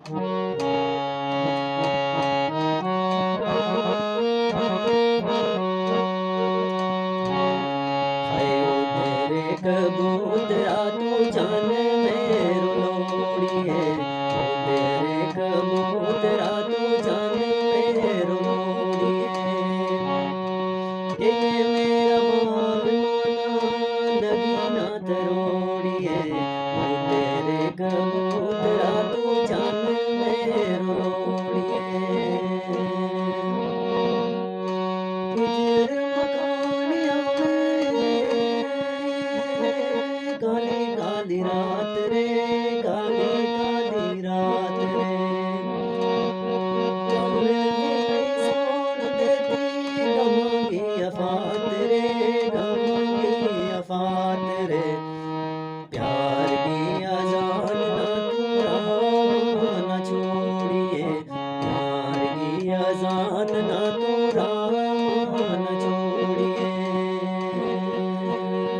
आयो तेरे कबूतरा तू जान मेरो लोड़िए, ओ तेरे कबूतरा तू जान मेरो लोड़िए। ये मेरा बाल माना नगीना तरोड़िए, ओ तेरे कबूतरा तू जान मेरो लोड़िए। हिजर मकानिया में काली काली रात रे, काली काली रात रे। कमले में सोन देती गमांगी अफात रे, गमांगी अफात रे। प्यार की अजान ना तू राह ना छोड़िए, प्यार की अजान ना तू राह न